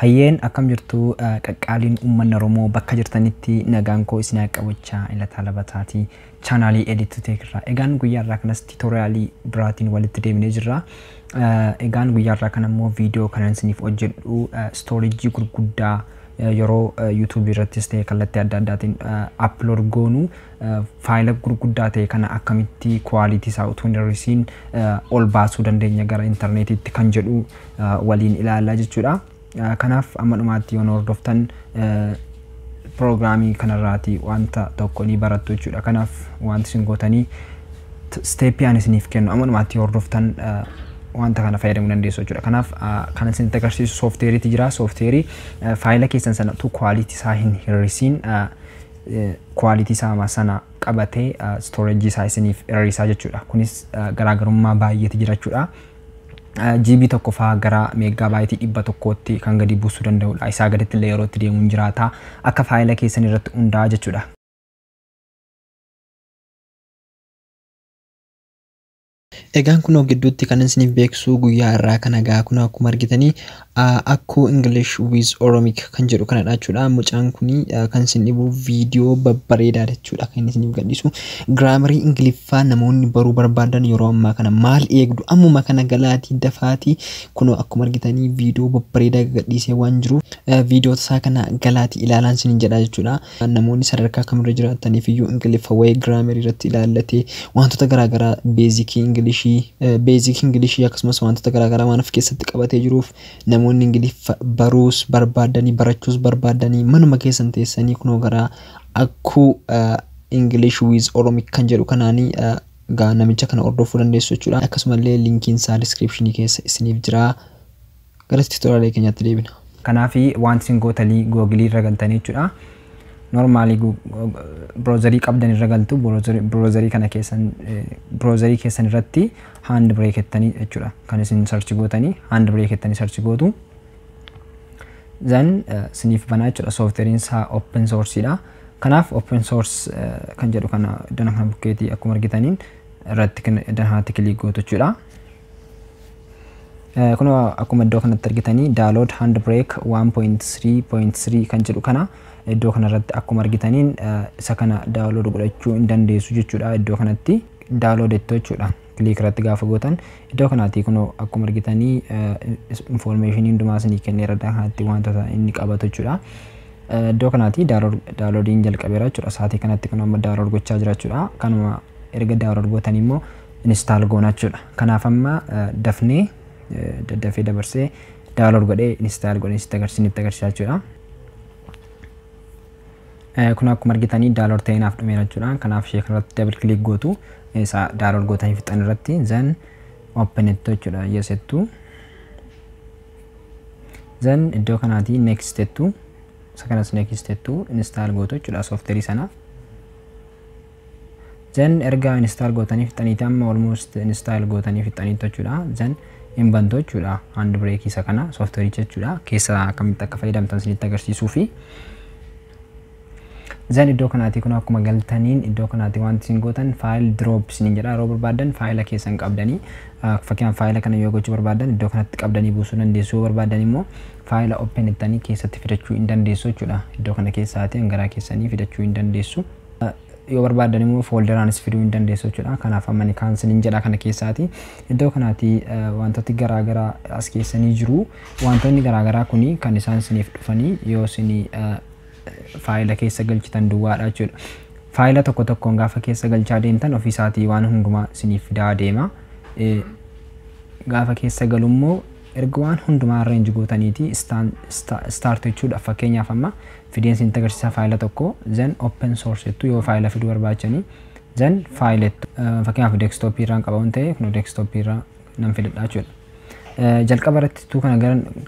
Hayyeen akkam jirtu qaqqaaliin uummanni Oromoo bakka jirtanitti nagaan koo isin qaqqabachaa ilataa labataati chaanaalii Edit Tech irraa. Egaan guyyaa irraa kanas tuutoriaalii biraatiin walitti deemnee jirra. Egaan guyyaa irraa kana immoo viidiyoo kanan isiniif hojjedhu stoorejii gurguddaa yeroo YouTube irrattis ta'e kallattii adda addaatiin upload goonu faayila gurguddaa ta'e kana akkamitti quality isaa utuu hin hir'isiin ol baasuu dandeenya gara interneetitti kan jedhu waliin ilaalaa jechuudha. Kanaaf amma dhumaatti yoo hordoftan programii kanarraati wanta tokko ni barattu jechuudha. Kanaaf wanti isin gootanii steepii ani isiniif kennu amma dhumaatti yoo hordoftan wanta kana fayyadamuu dandeessu jechuudha. Kanaaf kan isinitti agarsiisu soofteeriitu jira. Soofteerii faayila keessan sana utuu quality isaa hin hir'isiin quality isaa sana qabatee storage isaa isiniif hir'isaa jechuudha. Kunis garaagarummaa baay'eetu jira jechuudha. GB tokko faa gara meegaabaayitii 100tti kan gadi buusuu danda'udha. Isaa gaditti illee yeroo itti deemuun jiraata. Akka faayila keessan irratti hundaa'a jechuudha. Egaan kun gidduutti kan isiniif beeksisuu guyyaa irraa kan egaa kun akkuma argitanii akkoo English with Oromic kan jedhu kanadha jechuudha. Mucaan kuni kan isin dhibu viidiyoo babbareedaa jechuudha kan isiniif gadhiisu. Giraamarii Ingiliffaa namoonni baruu barbaadan yeroo ammaa kana maal eegdu ammuma kana galaatii dafaatii kun akkuma argitanii viidiyoo babbareedaa gadhiisee waan jiru viidiyoo isaa kana galaatii ilaalaan isin jedha jechuudha. Namoonni sadarkaa kamirra jiraataniif iyyuu Ingiliffa wayii giraamarii irratti ilaallatee wantoota garaagaraa beezikii Ingilish basic English akkasumas wantoota garaagaraa waan of keessatti qabatee jiruuf namoonni Ingiliffa baruus barbaadanii barachuus barbaadanii manuma keessan teessanii kunoo gara akkoo English with Oromic kan jedhu kanaanii gaa namicha kana hordofuu dandeessu jechuudha. Akkasumallee linkiin isaa descriptionii keessa isiniif jira. Gara tuutoriaalii keenyatti deebina. Kanaaf wanti isin gootanii Google irra galtanii jechuudha. Normally browserii qabdan irra galtu browserii kana keessan browserii keessan irratti handbrake ettanii jechuudha. Kan isin search gootanii handbrake ettanii search gootu. Then isiniif banaa jechuudha. Softwarein isaa open source dha. Kanaaf open source kan jedhu kana iddoo kana bukkeetii akkuma argitaniin irratti kan danhaatti kilik gootu jechuudha. Kun akkuma iddoo kanatti argitanii download handbrake 1.3.3 kan jedhu kana iddoo kanarratti akkuma argitaniin isa kana download godhachuu hin dandeessu jechuudha. Iddoo kanatti download ettoo jechuudha. Click irratti gaafa gootan iddoo kanatti kun akkuma argitanii information hundumaa isinii kenneera kanatti wantoota inni qabatu jechuudha. Iddoo kanatti downloadiin jalqabeera jechuudha. Saatii kanatti kun amma download gochaa jira jechuudha. Kanuma erga download gootan immoo install goona jechuudha. Kanaaf amma dafnee daddafee dabarsee download godhee install godhee isinitti agarsiisaa jechuudha. Kun akkuma argitanii download ta'ee naaf dhumeera jechuudha. Kanaaf ishee kanarratti double click gootu isa download gootanii fixan irratti then open ettoo jechuudha. Yes ettu then iddoo kanatti next ettu isa kanas next ettu install gootu jechuudha software sana. Then erga install gootanii fixaniiti amma almost install gootanii fixaniitu jechuudha. Then hin bantu jechuudha handbrake isa kana software jechuudha. Keessa akkamitti akka fayyadamtan isinitti agarsiisuu fi then iddoo kanatti kun akkuma galtaniin iddoo kanatti wanti isin gootan file drop isin jedha. Yeroo barbaadan faayila keessan qabdanii fakkeenyaaf faayila kana yoo gochuu barbaadan iddoo kanatti qabdanii buusuu dandeessu. Yoo barbaadan immoo faayila open ettanii keessatti fidachuu hin dandeessu jechuudha. Iddoo kana keessaatiin garaa keessanii fidachuu hin dandeessu. Yoo barbaadan immoo folderaanis fiduu hin dandeessu jechuudha. Kanaaf amma ni cancel jedha kana keessaati. Iddoo kanatti wantooti garaagaraa as keessanii jiru. Wantoonni garaagaraa kuni kan isaan isiniif dhufanii yoo isinii faayila keessa galchitan duwwaadha jechuudha. Faayila tokko tokkoon gaafa keessa galchaa deemtan ofiisaatii waan hundumaa isiniif fidaa deema. Gaafa keessa galummoo erga waan hundumaa arrange gootaniiti start jechuudha. Fakkeenyaaf amma fideen isinitti agarsiisa faayila tokko then open source jettu yoo faayila fiduu barbaachanii then faayila fakkeenyaaf desktop irraan qaba waan ta'eef kun desktop irraa nan fidadha jechuudha. Jalqaba irratti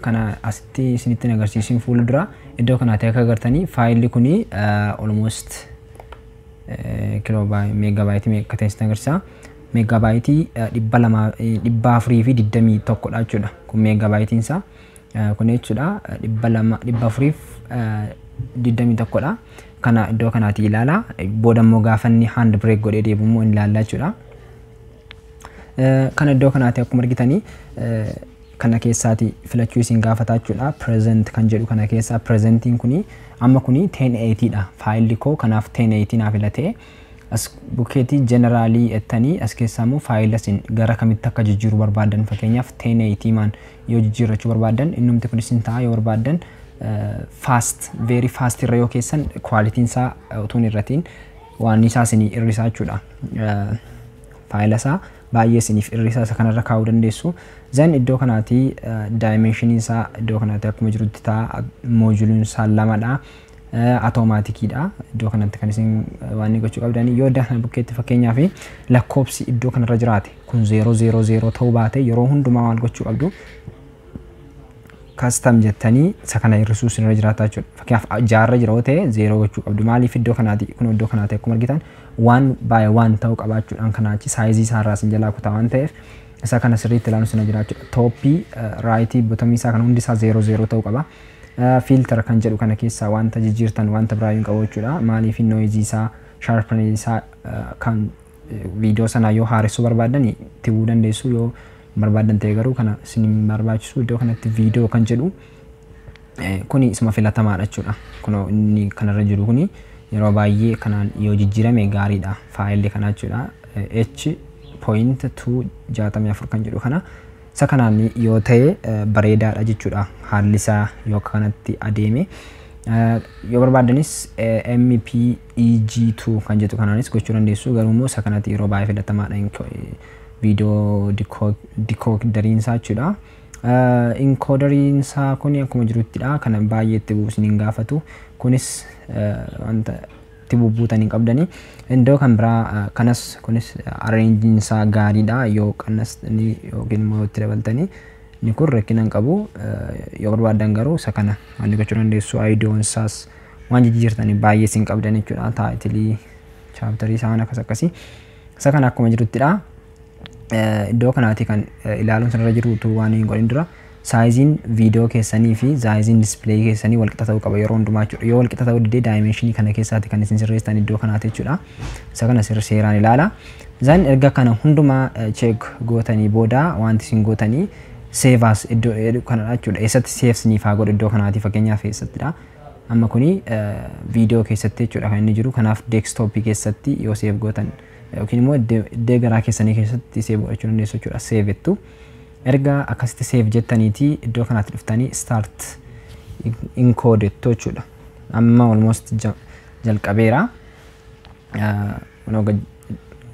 kana asitti isinitti agarsiisin fuuldura iddoo kanatti akka agartanii faayilli kuni almost meegaabaayitii akka ta'e isinitti agarsiisa. Meegaabaayitii 221 dha jechuudha. Kun meegaabaayitiin isaa kun jechuudha 421 dha. Kana iddoo kanatti ilaala. Booda immoo gaafa inni handbrake godhee deebi'u immoo ilaalla jechuudha. Kana iddoo kanatti akkuma argitanii kana keessaati filachuu isin gaafataa jechuudha. Present kan jedhu kana keessaa presentiin kuni amma kuni 1080 dha. Faayilli koo kanaaf 1080 naaf filatee as bukeetii generaalii ettanii as keessaa immoo faayila isin gara kamitti akka jijjiiruu barbaadan fakkeenyaaf 1080 maan yoo jijjiirrachuu barbaadan innumti kun isin ta'a yoo barbaadan fast very fast irra yoo keessan quality'n isaa utuun irratiin waan isaa isin irrisaa jechuudha. Faayila isaa baay'ee isiniif irrisaa isa kanarra kaa'uu dandeessu. Zan iddoo kanaati dimension isaa iddoo kanaati akkuma jirutti ta'a module'n isaa lamadha. Automatikiidha. Iddoo kanatti kan isin waan gochuu qabdan yoo dana bukeetti fakkeenyaaf lakkoofsi iddoo kanarra jiraate kun 000 ta'uu baate yeroo hundumaa maal gochuu qabdu custom jettanii isa kana hir'isuu sinirra jiraata jechuudha. Fakkeenyaaf jaarra jira yoo ta'e 0 gochuu qabdu. Maaliif iddoo kanaati kun iddoo kanaati akkuma argitan 1 by 1 ta'uu qabaachuudhaan kanaachi saayizii isaa irraa sin jalaa kutaa waan ta'eef isa kana sirriitti ilaaluun sinirra jiraachuudha. Tooppii raayitii bottomii isaa kana hundi isaa 00 ta'uu qaba. Filter kan jedhu kana keessaa wanta jijjiirtan wanta biraa hin qabu jechuudha. Maaliif noise isaa sharpness isaa kan viidiyoo sana yoo haaressuu barbaadan tibuu dandeessu yoo barbaadan ta'e garuu kana isin barbaachisu iddoo kanatti viidiyoo kan jedhu kuni isuma filatamaadha jechuudha. Kun inni kanarra jiru kuni yeroo baay'ee kanaan yoo jijjiirame gaariidha faayilli kana jechuudha. H.264 kan jedhu kana isa kanaan yoo ta'e bareedaadha jechuudha. Haalli isaa yoo kanatti adeeme yoo barbaadanis MPEG2 kan jedhu kanaanis gochuu dandeessu. Garuu immoo isa kanatti yeroo baay'ee filatamaadha viidiyoo dikoodariin isaa jechuudha. Encoderiin isaa kun akkuma jiruttidha. Kana baay'ee itti buusin hin gaafatu. Kunis wanta itti buubuutan hin qabdani. Iddoo kan biraa kanas kunis arrangin isaa gaariidha. Yoo qannastanii yookiin immoo itti dabaltanii inni kun rakkina hin qabu. Yoo barbaadan garuu isa kana waan gochuu dandeessu. Idiyoon isaas waan jijjiirtanii baay'ee sin qabdan jechuudha. Taayitilii chaaptarii isaa waan akkasii isa kana akkuma jiruttidha. Iddoo kanaati kan ilaaluun sanarra jirutu waan hin godhin dura saayiziin viidiyoo keessanii fi saayiziin displeey keessanii wal qixa ta'uu qaba yeroo hundumaa jechuudha. Yoo wal qixa ta'uu didee dimensionii kana keessaati kan isin sirreessitan iddoo kanaati jechuudha. Isa kana seeraan ilaala. Zan erga kana hundumaa check gootanii booda wanti isin gootanii save as iddoo kanadha jechuudha. Eessatti save siniif haa godhu iddoo kanaati fakkeenyaaf eessattidha. Amma kuni viidiyoo keessatti jechuudha kan inni jiru. Kanaaf desktop keessatti yoo save gootan yookiin immoo iddoo garaa keessanii keessatti save godhachuu dandeessu jechuudha. Save jettu erga akkasitti save jettaniiti iddoo kanaatti dhuftanii start encode jechuudha. Amma almost jalqabeera.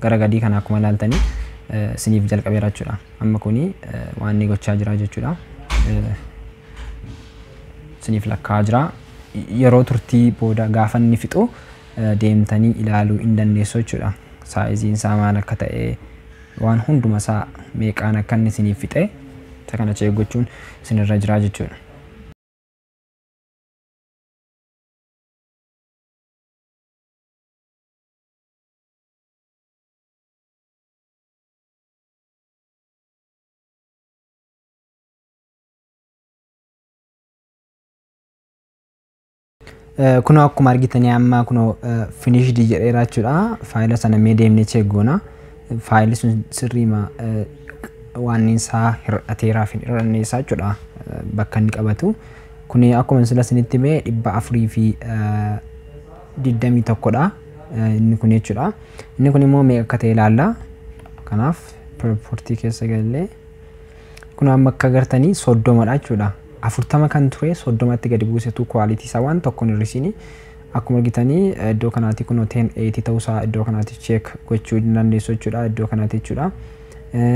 Gara gadii kana akkuma ilaaltanii siniif jalqabeera jechuudha. Amma kuni waan inni gochaa jira jechuudha. Siniif lakkaa jira. Yeroo turtii booda gaafa inni fixu deemtanii ilaaluu hin dandeessu jechuudha. Saayiziin isaa maal akka ta'e waan hunduma isaa meeqaan akka inni isiniif fixe isa kana check gochuun isinirra jira jechuudha. Kuno akkuma argitanii amma kuno finished jedheera jechuudha. Faayila sana mee deemnee check goona. Faayilli sun sirriima waan isaa hir'ateeraa fi hir'annee isaa jechuudha bakka inni qabatu. Kuni akkuma sila isinitti himee 421dha inni kun jechuudha. Inni kun immoo meeqa akka ta'e ilaalla. Kanaaf property keessa galee kun amma akka agartanii 30dha jechuudha. 40 kan ture 30tti gadi buusetu quality isaa waan tokkoon hir'isini. Akkuma argitanii iddoo kanaatti kun 1080 ta'uu isaa iddoo kanaatti check gochuu dandeessu jechuudha. Iddoo kanaatti jechuudha.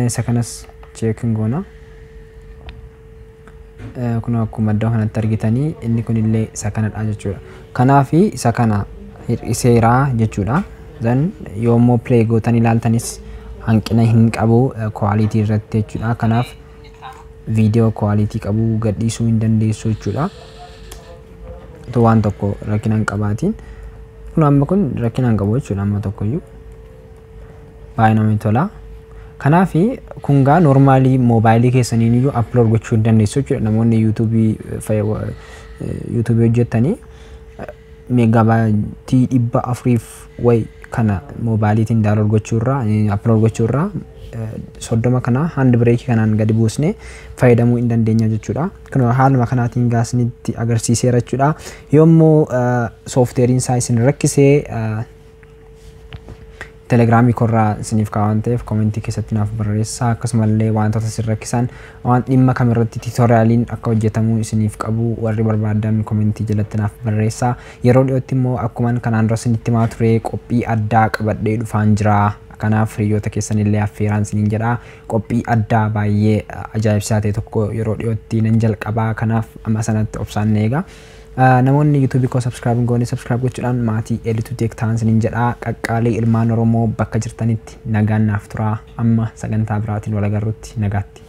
Isa kanas check goona. Kun akkuma iddoo kanatti argitanii inni kun illee isa kanadha jechuudha. Kanaaf isa kana hir'iseera jechuudha. Zan yoommoo play gootan ilaaltanis hanqina hin qabu quality irratti jechuudha. Kanaaf video quality qabu gadhiisuu hin dandeessu jechuudha. Waan tokko rakkina hin qabaatiin. Kun amma kun rakkina hin qabu jechuudha amma tokkoyyuu. Baay'ee namatti tola. Kanaaf kun gaa normaalii moobaayilii keessaniin iyyuu upload gochuu dandeessu jechuudha. Namoonni YouTube hojjetanii megaabaayitii 400 way kana mobailiitiin download gochuurraa upload gochuurraa soddoma kana handbrake kanaan gadi buusne fayyadamuu hin dandeenya jechuudha. Kun haaluma kanaatiin gaasnitti agarsiiseera jechuudha. Yommuu softwarein isaa isin rakkisee Telegramii korraa isiniif kaa'an ta'eef commentii keessatti naaf barreessaa. Akkasumallee wantoota isin rakkisan waan dhimma kamirratti tutorialiin akka hojjetamu isiniif qabu warri barbaadan commentii jalatti naaf barreessaa. Yeroo dhiyootti immoo akkuma kanaan dura isinitti himaa ture qophii addaa qabadhee dhufaan jira. Kanaaf hiriyoota keessanillee affeeraan isiniin jedha. Qophii addaa baay'ee ajaa'ibsaa ta'e tokko yeroo dhiyootti nan jalqabaa. Kanaaf amma sanatti obsaan eega. Namoonni YouTube ko subscribe goone subscribe gochuudhaan maatii Elitu Tech ta'an isiniin jedha. Qaqqaalee ilmaan Oromoo bakka jirtanitti nagaan naaf turaa. Amma sagantaa biraatiin wal agarruutti nagaatti.